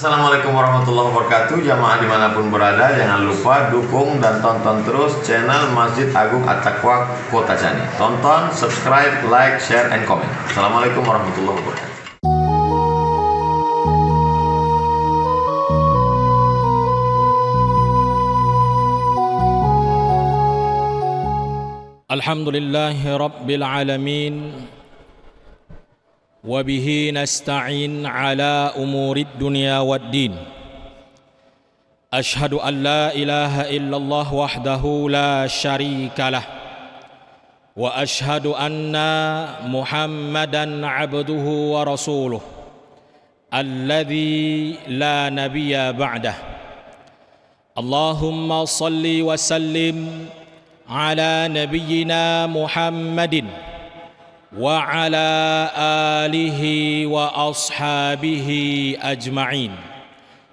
Assalamualaikum warahmatullahi wabarakatuh. Jamaah dimanapun berada, jangan lupa dukung dan tonton terus channel Masjid Agung At-Taqwa Kota Cani. Tonton, subscribe, like, share, and comment. Assalamualaikum warahmatullahi wabarakatuh. Alhamdulillahi Rabbil Alamin. وبه نستعين على أمور الدنيا والدين. أشهد أن لا إله إلا الله وحده لا شريك له، وأشهد أن محمدًا عبده ورسوله الذي لا نبي بعده. اللهم صل وسلم على نبينا محمد وعلى آله وأصحابه أجمعين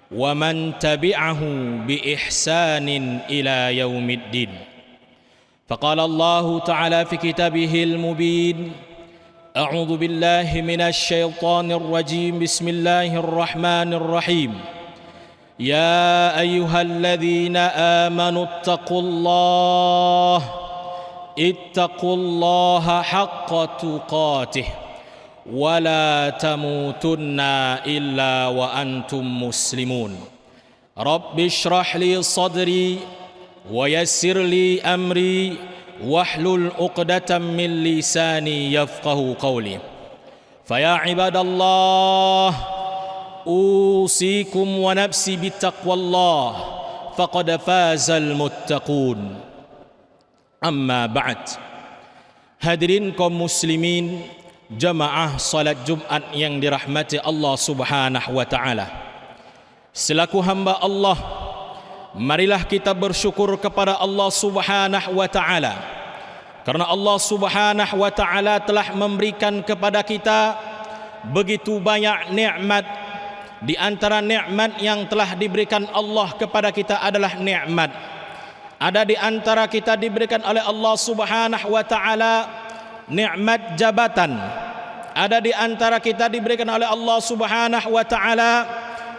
ومن تبعه بإحسان إلى يوم الدين. فقال الله تعالى في كتابه المبين: أعوذ بالله من الشيطان الرجيم، بسم الله الرحمن الرحيم. يا أيها الذين آمنوا اتقوا الله حق تقاته ولا تموتن إلا وأنتم مسلمون. رب اشرح لي صدري ويسر لي أمري واحلل عقدة من لساني يفقه قولي. فيا عباد الله، أوصيكم ونفسي بتقوى الله فقد فاز المتقون. Amma ba'd. Hadirin kaum muslimin, jamaah salat Jumat yang dirahmati Allah Subhanahu wa taala. Selaku hamba Allah, marilah kita bersyukur kepada Allah Subhanahu wa taala, karena Allah Subhanahu wa taala telah memberikan kepada kita begitu banyak nikmat. Di antara nikmat yang telah diberikan Allah kepada kita adalah nikmat. Ada di antara kita diberikan oleh Allah Subhanahu wa taala nikmat jabatan. Ada di antara kita diberikan oleh Allah Subhanahu wa taala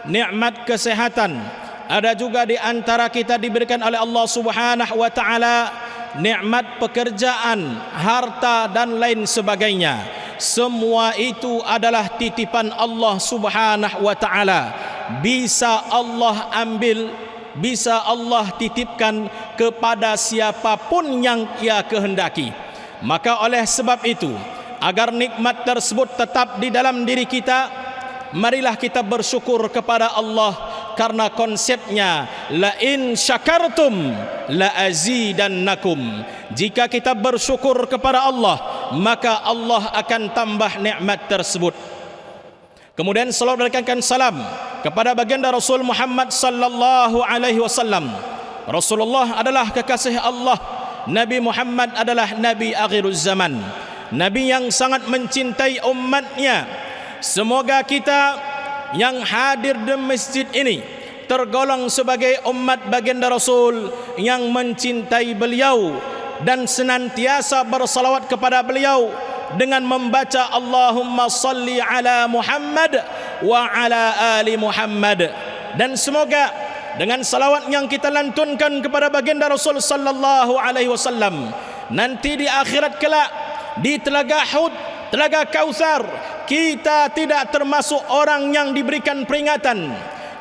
nikmat kesehatan. Ada juga di antara kita diberikan oleh Allah Subhanahu wa taala nikmat pekerjaan, harta dan lain sebagainya. Semua itu adalah titipan Allah Subhanahu wa taala. Bisa Allah ambil, bisa Allah titipkan kepada siapapun yang Ia kehendaki. Maka oleh sebab itu, agar nikmat tersebut tetap di dalam diri kita, marilah kita bersyukur kepada Allah, karena konsepnya la in syakartum la azidannakum. Jika kita bersyukur kepada Allah, maka Allah akan tambah nikmat tersebut. Kemudian salawat dan salam kepada baginda Rasul Muhammad sallallahu alaihi wasallam. Rasulullah adalah kekasih Allah. Nabi Muhammad adalah Nabi akhiruz zaman, Nabi yang sangat mencintai umatnya. Semoga kita yang hadir di masjid ini tergolong sebagai umat baginda Rasul yang mencintai beliau dan senantiasa bersalawat kepada beliau dengan membaca Allahumma salli ala Muhammad wa ala ali Muhammad. Dan semoga dengan salawat yang kita lantunkan kepada baginda Rasul sallallahu alaihi wasallam, nanti di akhirat kelak di Telaga Hud, Telaga Kautsar, kita tidak termasuk orang yang diberikan peringatan.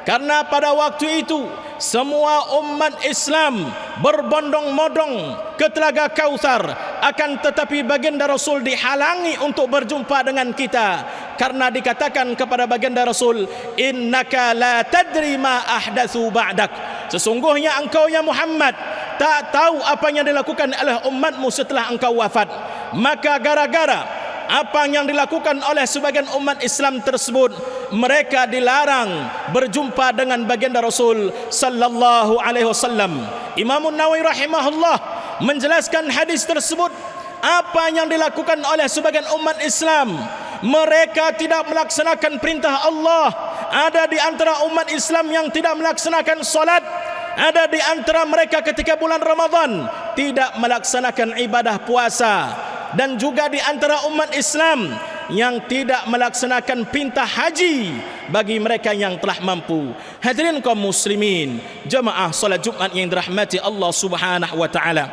Karena pada waktu itu semua umat Islam berbondong-bondong ke Telaga Kautsar, akan tetapi baginda Rasul dihalangi untuk berjumpa dengan kita, karena dikatakan kepada baginda Rasul, innaka la tadri ma ahdatsu ba'dak. Sesungguhnya engkau ya Muhammad tak tahu apa yang dilakukan oleh umatmu setelah engkau wafat. Maka gara-gara apa yang dilakukan oleh sebagian umat Islam tersebut, mereka dilarang berjumpa dengan baginda Rasul sallallahu alaihi wasallam. Imam Nawawi rahimahullah menjelaskan hadis tersebut. Apa yang dilakukan oleh sebagian umat Islam, mereka tidak melaksanakan perintah Allah. Ada di antara umat Islam yang tidak melaksanakan salat. Ada di antara mereka ketika bulan Ramadan tidak melaksanakan ibadah puasa. Dan juga di antara umat Islam yang tidak melaksanakan perintah haji bagi mereka yang telah mampu. Hadirin kaum muslimin, jemaah salat Jumat yang dirahmati Allah Subhanahu wa taala.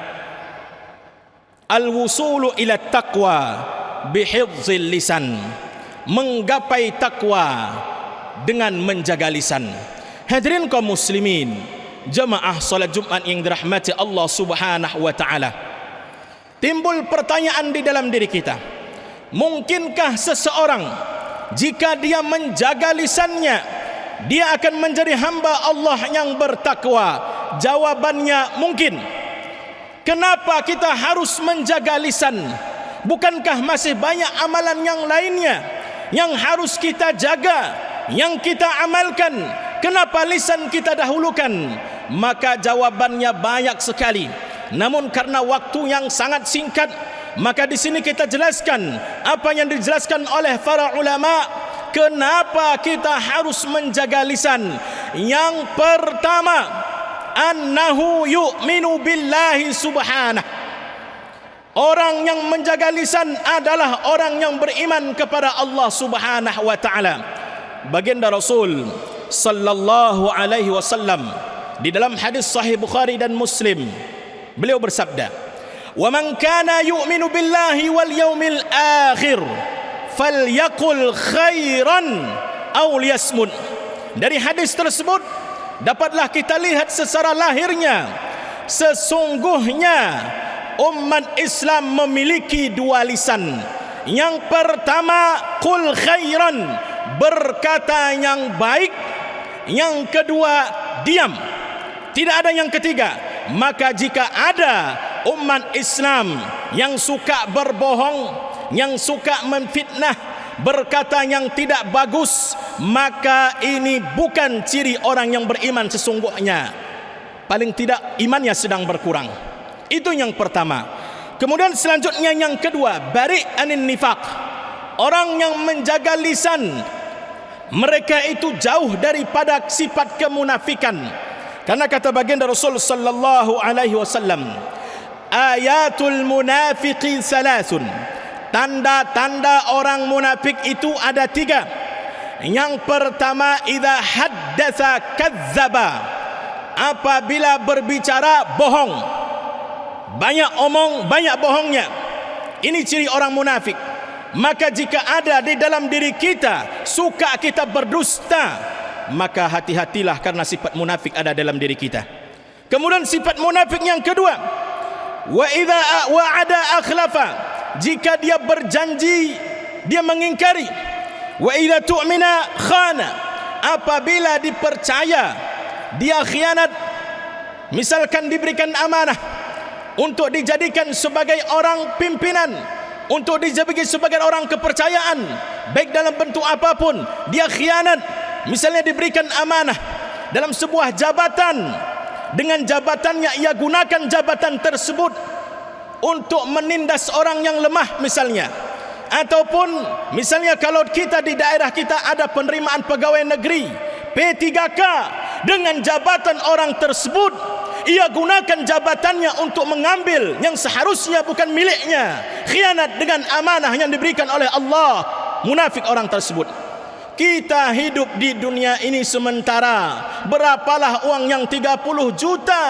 Al-wusulu ila taqwa bihifdzil lisan. Menggapai takwa dengan menjaga lisan. Hadirin kaum muslimin, jemaah salat Jumat yang dirahmati Allah Subhanahu wa taala. Timbul pertanyaan di dalam diri kita. Mungkinkah seseorang jika dia menjaga lisannya, dia akan menjadi hamba Allah yang bertakwa? Jawabannya mungkin. Kenapa kita harus menjaga lisan? Bukankah masih banyak amalan yang lainnya yang harus kita jaga, yang kita amalkan? Kenapa lisan kita dahulukan? Maka jawabannya banyak sekali. Namun karena waktu yang sangat singkat, maka di sini kita jelaskan apa yang dijelaskan oleh para ulama. Kenapa kita harus menjaga lisan? Yang pertama, annahu yu'minu billahi subhanahu. Orang yang menjaga lisan adalah orang yang beriman kepada Allah Subhanahu wa taala. Baginda Rasul sallallahu alaihi wasallam di dalam hadis sahih Bukhari dan Muslim, beliau bersabda, "Wa man kana yu'minu billahi wal yaumil akhir falyaqul khairan aw liyasmut." Dari hadis tersebut dapatlah kita lihat secara lahirnya, sesungguhnya umat Islam memiliki dua lisan. Yang pertama, qul khairan, berkata yang baik. Yang kedua, diam. Tidak ada yang ketiga. Maka jika ada umat Islam yang suka berbohong, yang suka memfitnah, berkata yang tidak bagus, maka ini bukan ciri orang yang beriman sesungguhnya. Paling tidak imannya sedang berkurang. Itu yang pertama. Kemudian selanjutnya yang kedua, bari anin nifaq. Orang yang menjaga lisan, mereka itu jauh daripada sifat kemunafikan. Karena kata baginda Rasul sallallahu alaihi wasallam, ayatul munafiqi salasun. Tanda-tanda orang munafik itu ada tiga. Yang pertama, idza haddatsa kadzdzaba. Apabila berbicara bohong. Banyak omong, banyak bohongnya. Ini ciri orang munafik. Maka jika ada di dalam diri kita, suka kita berdusta, maka hati-hatilah karena sifat munafik ada dalam diri kita. Kemudian sifat munafik yang kedua, wa idza wa'ada akhlafa. Jika dia berjanji, dia mengingkari. Wa idza tu'mina khana. Apabila dipercaya, dia khianat. Misalkan diberikan amanah untuk dijadikan sebagai orang pimpinan, untuk dijadikan sebagai orang kepercayaan, baik dalam bentuk apapun, dia khianat. Misalnya diberikan amanah dalam sebuah jabatan, dengan jabatannya ia gunakan jabatan tersebut untuk menindas orang yang lemah misalnya. Ataupun misalnya kalau kita di daerah kita ada penerimaan pegawai negeri P3K, dengan jabatan orang tersebut ia gunakan jabatannya untuk mengambil yang seharusnya bukan miliknya, khianat dengan amanah yang diberikan oleh Allah. Munafik orang tersebut. Kita hidup di dunia ini sementara. Berapalah uang yang 30 juta?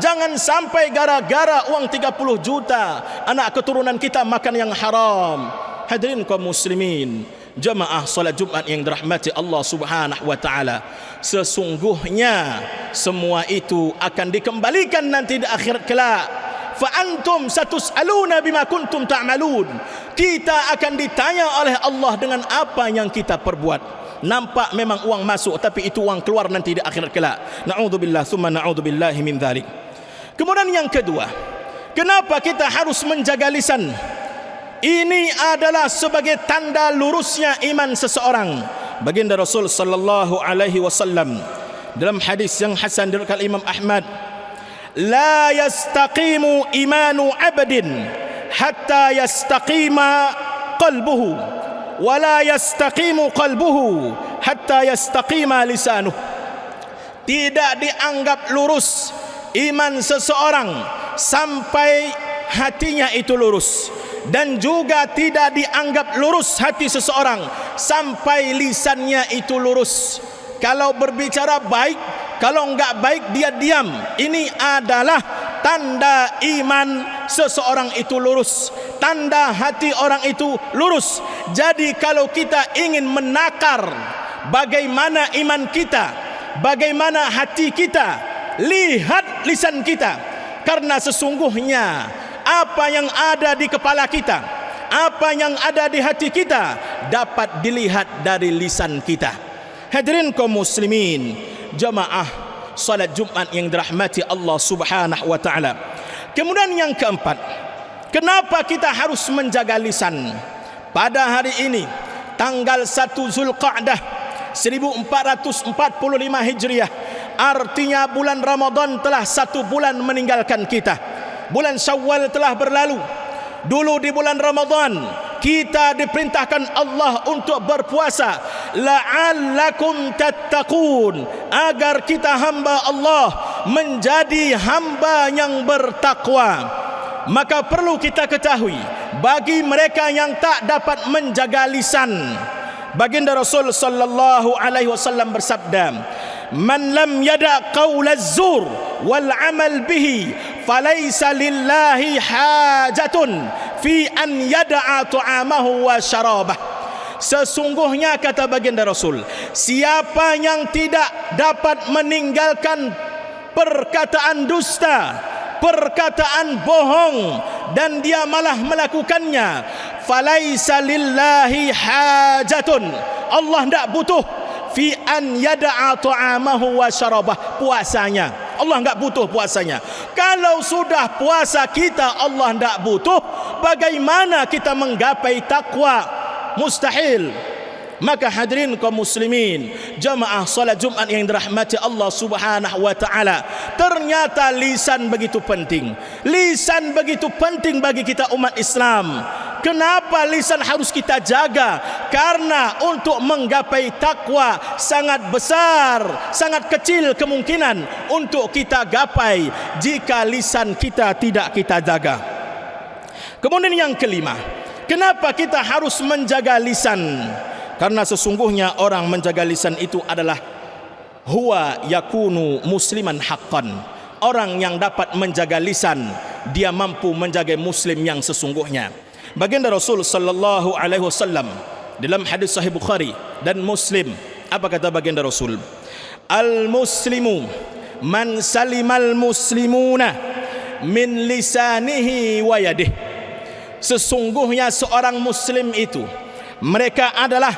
Jangan sampai gara-gara uang 30 juta anak keturunan kita makan yang haram. Hadirin kaum muslimin, jemaah salat Jumat yang dirahmati Allah Subhanahu wa taala, sesungguhnya semua itu akan dikembalikan nanti di akhirat kelak. Fa antum satus'aluna bima kuntum ta'malun. Kita akan ditanya oleh Allah dengan apa yang kita perbuat. Nampak memang uang masuk, tapi itu uang keluar nanti di akhirat kelak. Na'udzubillah tsumma na'udzubillahi min dzalik. Kemudian yang kedua, kenapa kita harus menjaga lisan? Ini adalah sebagai tanda lurusnya iman seseorang. Baginda Rasul sallallahu alaihi wasallam dalam hadis yang hasan diriwayatkan Imam Ahmad, la yastaqimu imanu 'abdin hatta yastaqima qalbuhu wa la yastaqimu qalbuhu hatta yastaqima lisanuhu. Tidak dianggap lurus iman seseorang sampai hatinya itu lurus. dan juga tidak dianggap lurus hati seseorang sampai lisannya itu lurus. Kalau berbicara baik, kalau enggak baik dia diam. Ini adalah tanda iman seseorang itu lurus, tanda hati orang itu lurus. Jadi kalau kita ingin menakar bagaimana iman kita, bagaimana hati kita, lihat lisan kita. Karena sesungguhnya apa yang ada di kepala kita, apa yang ada di hati kita dapat dilihat dari lisan kita. Hadirin kaum muslimin, jamaah salat Jumat yang dirahmati Allah Subhanahu wa taala. Kemudian yang keempat, kenapa kita harus menjaga lisan? Pada hari ini tanggal 1 Zulqa'dah 1445 Hijriah, artinya bulan Ramadan telah 1 bulan meninggalkan kita. Bulan Syawal telah berlalu. Dulu di bulan Ramadan kita diperintahkan Allah untuk berpuasa, la'allakum tattaqun, agar kita hamba Allah menjadi hamba yang bertakwa. Maka perlu kita ketahui, bagi mereka yang tak dapat menjaga lisan, baginda Rasul sallallahu alaihi wasallam bersabda, "Man lam yada' qaulaz zur wal amal bihi falaysa lillahi hajatun fi an yada'a ta'amahu wa syarabah." Sesungguhnya kata baginda Rasul, siapa yang tidak dapat meninggalkan perkataan dusta, perkataan bohong, dan dia malah melakukannya, falaisa lillahi hajatun, Allah tidak butuh fi an yada'a ta'amahu wa syarabah, puasanya. Allah enggak butuh puasanya. Kalau sudah puasa kita Allah enggak butuh, bagaimana kita menggapai takwa? Mustahil. Maka hadirin kaum muslimin, jamaah salat Jumat yang dirahmati Allah Subhanahu wa taala, ternyata lisan begitu penting. Lisan begitu penting bagi kita umat Islam. Kenapa lisan harus kita jaga? Karena untuk menggapai takwa sangat besar, sangat kecil kemungkinan untuk kita gapai jika lisan kita tidak kita jaga. Kemudian yang kelima, kenapa kita harus menjaga lisan? Karena sesungguhnya orang menjaga lisan itu adalah huwa yakunu musliman haqqan. Orang yang dapat menjaga lisan, dia mampu menjaga muslim yang sesungguhnya. Baginda Rasul sallallahu alaihi wasallam dalam hadis sahih Bukhari dan Muslim, apa kata baginda Rasul? Al-muslimu man salimal muslimuna min lisanihi wa yadihi. Sesungguhnya seorang muslim itu, mereka adalah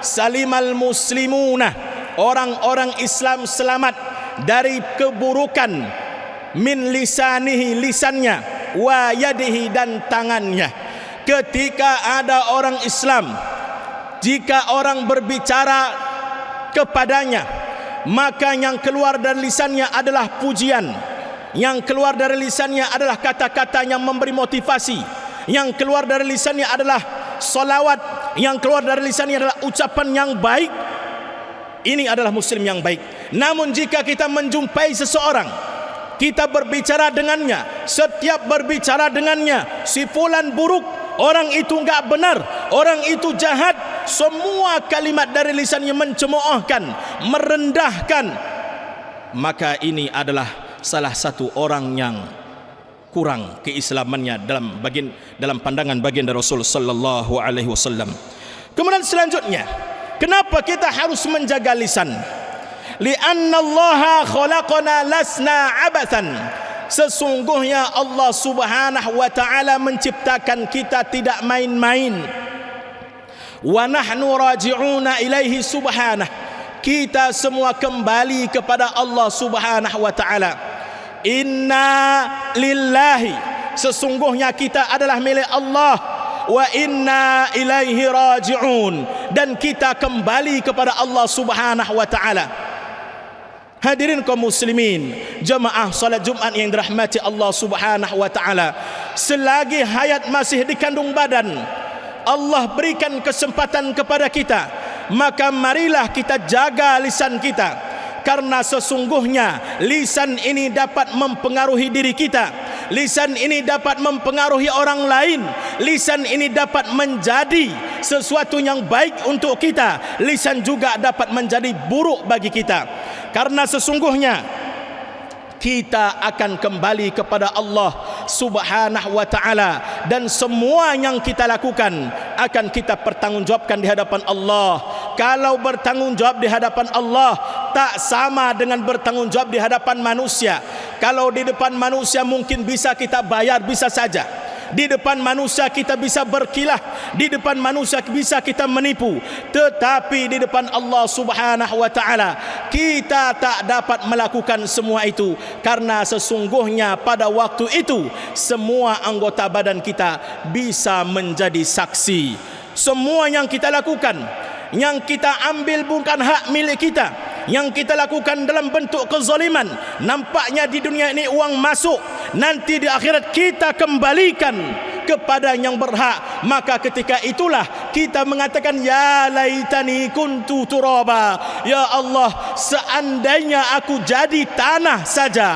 salimal muslimuna, orang-orang Islam selamat dari keburukan, min lisanihi, lisannya, wa yadihi, dan tangannya. Ketika ada orang Islam, jika orang berbicara kepadanya, maka yang keluar dari lisannya adalah pujian, yang keluar dari lisannya adalah kata-kata yang memberi motivasi, yang keluar dari lisannya adalah salawat, yang keluar dari lisannya adalah ucapan yang baik. Ini adalah muslim yang baik. Namun jika kita menjumpai seseorang, kita berbicara dengannya, setiap berbicara dengannya si fulan buruk, orang itu enggak benar, orang itu jahat, semua kalimat dari lisannya mencemoohkan, merendahkan, maka ini adalah salah satu orang yang kurang keislamannya dalam pandangan baginda Rasul sallallahu alaihi wasallam. Kemudian selanjutnya, kenapa kita harus menjaga lisan? Li'anna Allah khalaqana lasna abathan. Sesungguhnya Allah Subhanahu wa taala menciptakan kita tidak main-main. Wa nahnu raji'una ilaihi subhanahu. Kita semua kembali kepada Allah Subhanahu wa taala. Inna lillahi, sesungguhnya kita adalah milik Allah, wa inna ilaihi raji'un, dan kita kembali kepada Allah Subhanahu wa taala. Hadirin kaum muslimin, jemaah salat Jumat yang dirahmati Allah Subhanahu wa taala, selagi hayat masih di kandung badan, Allah berikan kesempatan kepada kita, maka marilah kita jaga lisan kita. Karena sesungguhnya lisan ini dapat mempengaruhi diri kita, lisan ini dapat mempengaruhi orang lain, lisan ini dapat menjadi sesuatu yang baik untuk kita, lisan juga dapat menjadi buruk bagi kita. Karena sesungguhnya kita akan kembali kepada Allah Subhanahu wa ta'ala, dan semua yang kita lakukan akan kita pertanggungjawabkan di hadapan Allah. Kalau bertanggungjawab di hadapan Allah tak sama dengan bertanggungjawab di hadapan manusia. Kalau di depan manusia mungkin bisa kita bayar, bisa saja. Di depan manusia kita bisa berkilah, di depan manusia bisa kita menipu, tetapi di depan Allah Subhanahu wa ta'ala kita tak dapat melakukan semua itu, karena sesungguhnya pada waktu itu semua anggota badan kita bisa menjadi saksi. Semua yang kita lakukan, yang kita ambil bukan hak milik kita, yang kita lakukan dalam bentuk kezaliman, nampaknya di dunia ini uang masuk, nanti di akhirat kita kembalikan kepada yang berhak. Maka ketika itulah kita mengatakan, ya laitani kuntu turaba, ya Allah, seandainya aku jadi tanah saja.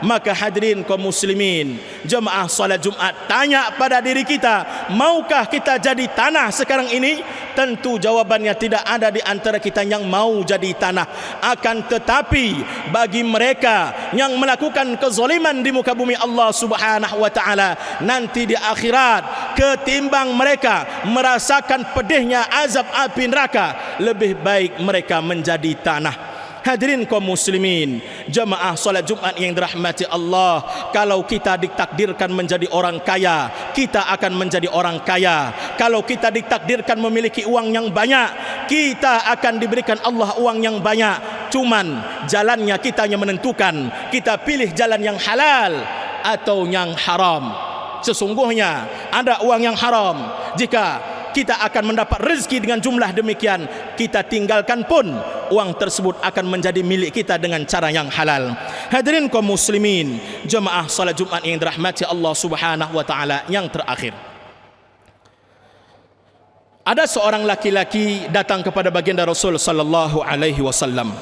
Maka hadirin kaum muslimin, jemaah salat Jumat, tanya pada diri kita, maukah kita jadi tanah sekarang ini? Tentu jawabannya tidak ada di antara kita yang mau jadi tanah. Akan tetapi bagi mereka yang melakukan kezaliman di muka bumi Allah Subhanahu wa ta'ala, nanti di akhirat ketimbang mereka merasakan pedihnya azab api neraka, lebih baik mereka menjadi tanah. Hadirin kaum muslimin, jemaah salat Jumat yang dirahmati Allah, kalau kita ditakdirkan menjadi orang kaya, kita akan menjadi orang kaya. Kalau kita ditakdirkan memiliki uang yang banyak, kita akan diberikan Allah uang yang banyak. Cuman jalannya kita yang menentukan, kita pilih jalan yang halal atau yang haram. Sesungguhnya ada uang yang haram, jika kita akan mendapat rezeki dengan jumlah demikian, kita tinggalkan pun uang tersebut akan menjadi milik kita dengan cara yang halal. Hadirin kaum muslimin, jemaah salat Jumat yang dirahmati Allah Subhanahu wa ta'ala, yang terakhir, ada seorang laki-laki datang kepada baginda Rasul sallallahu alaihi wasallam.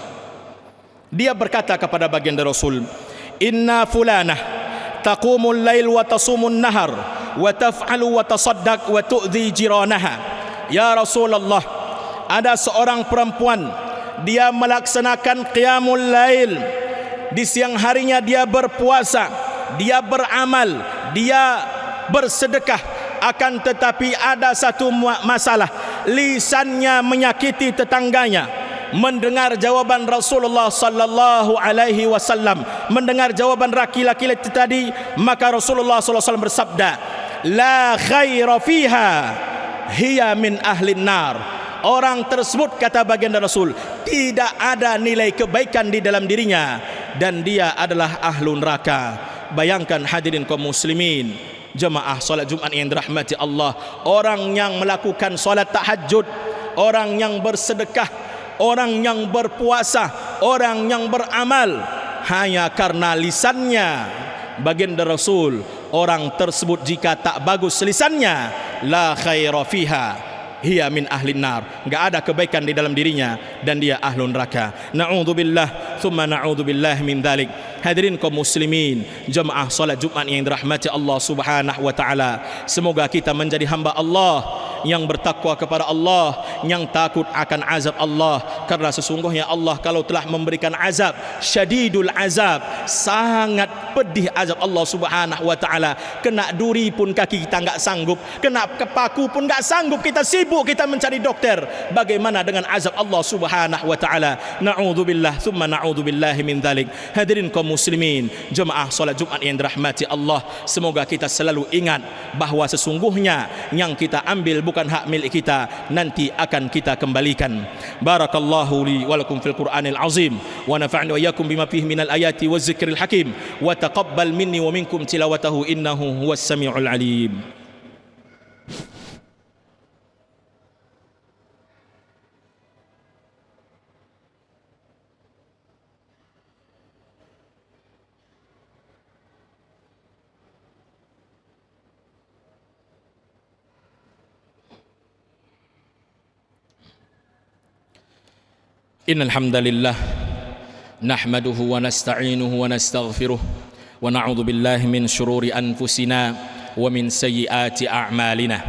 Dia berkata kepada baginda Rasul, inna fulanah taqumul lail wa tasumun nahar wa taf'alu wa tasaddaq wa tu'dhi jiranaha. Ya Rasulullah, ada seorang perempuan, dia melaksanakan qiyamul lail, di siang harinya dia berpuasa, dia beramal, dia bersedekah, akan tetapi ada satu masalah, lisannya menyakiti tetangganya. Mendengar jawaban Rasulullah sallallahu alaihi wasallam, mendengar jawaban laki-laki tadi, maka Rasulullah sallallahu alaihi wasallam bersabda, la khaira fiha hiya min ahlin nar. Orang tersebut, kata baginda Rasul, tidak ada nilai kebaikan di dalam dirinya dan dia adalah ahlu neraka. Bayangkan hadirin kaum muslimin, jemaah salat Jumat yang dirahmati Allah, orang yang melakukan salat tahajud, orang yang bersedekah, orang yang berpuasa, orang yang beramal, hanya karena lisannya, baginda Rasul, orang tersebut jika tak bagus lisannya, la khaira fiha hiya min ahlin nar, enggak ada kebaikan di dalam dirinya dan dia ahlu neraka. Na'udzubillah thumma na'udzubillah min dzalik. Hadirin kaum muslimin, jemaah salat Jumat yang dirahmati Allah Subhanahu wa ta'ala, semoga kita menjadi hamba Allah yang bertakwa kepada Allah, yang takut akan azab Allah. Karena sesungguhnya Allah kalau telah memberikan azab, syadidul azab, sangat pedih azab Allah Subhanahu wa ta'ala. Kena duri pun kaki kita enggak sanggup, kena kepaku pun enggak sanggup, kita sibuk kita mencari dokter. Bagaimana dengan azab Allah Subhanahu wa ta'ala? Na'udzubillah thumma na'udzubillah min dzalik. Hadirin kaum muslimin, jemaah salat Jumat yang dirahmati Allah, semoga kita selalu ingat bahawa sesungguhnya yang kita ambil bukan hak milik kita, nanti akan kita kembalikan. Barakallahu li wa lakum fil Qur'anil azim, wa nafa'ni wa iyyakum bima fihi minal ayati waz zikril hakim, wa taqabbal minni wa minkum tilawatahu innahu huwas samiul alim. Innal hamdalillah nahmaduhu wa nasta'inuhu wa nastaghfiruh wa na'udzu billahi min shururi anfusina ومن سيئات أعمالنا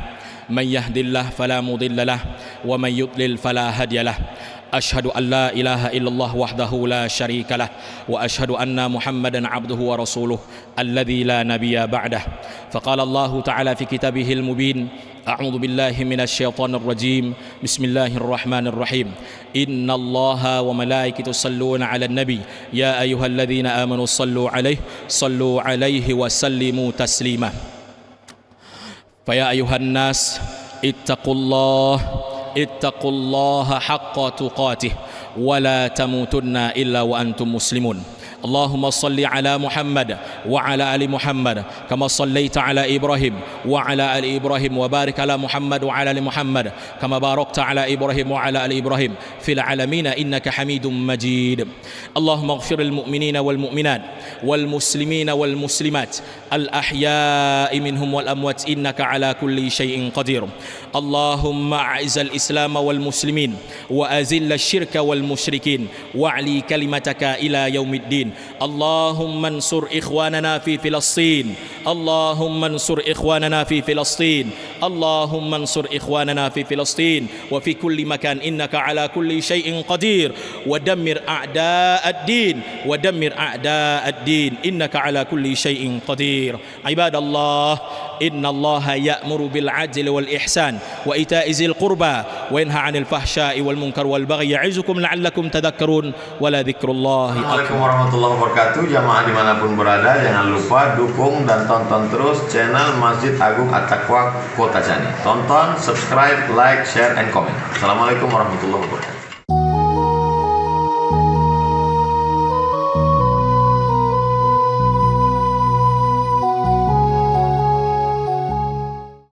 من يهد الله فلا مضل له ومن يضلل فلا هادي له أشهد أن لا إله إلا الله وحده لا شريك له وأشهد أن محمدا عبده ورسوله الذي لا نبي بعده فقال الله تعالى في كتابه المبين أعوذ بالله من الشيطان الرجيم بسم الله الرحمن الرحيم إن الله وملائكته يصلون على النبي يا أيها الذين آمنوا صلوا عليه وسلموا تسليما فيا أيها الناس اتقوا الله حق تقاته ولا تموتن إلا وأنتم مسلمون اللهم صل على محمد وعلى آل محمد كما صليت على إبراهيم وعلى آل إبراهيم وبارك على محمد وعلى آل محمد كما باركت على إبراهيم وعلى آل إبراهيم في العالمين إنك حميد مجيد اللهم اغفر المؤمنين والمؤمنات والمسلمين والمسلمات الأحياء منهم والأموات إنك على كل شيء قدير اللهم أعز الإسلام والمسلمين وأذل الشرك والمشركين واعلي كلمتك إلى يوم الدين اللهم انصر إخواننا في فلسطين اللهم انصر إخواننا في فلسطين اللهم انصر إخواننا في فلسطين وفي كل مكان إنك على كل شيء قدير ودمر أعداء الدين إنك على كل شيء قدير عباد الله إن الله يأمر بالعدل والإحسان وإيتاء ذي القربى وينهى عن الفحشاء والمنكر والبغي يعظكم لعلكم تذكرون ولذكر الله أكبر. Assalamualaikum warahmatullahi wabarakatuh. Jamaah dimanapun berada, jangan lupa dukung dan tonton terus channel Masjid Agung At-Taqwa Kota Cani. Tonton, subscribe, like, share, and comment. Assalamualaikum warahmatullahi wabarakatuh.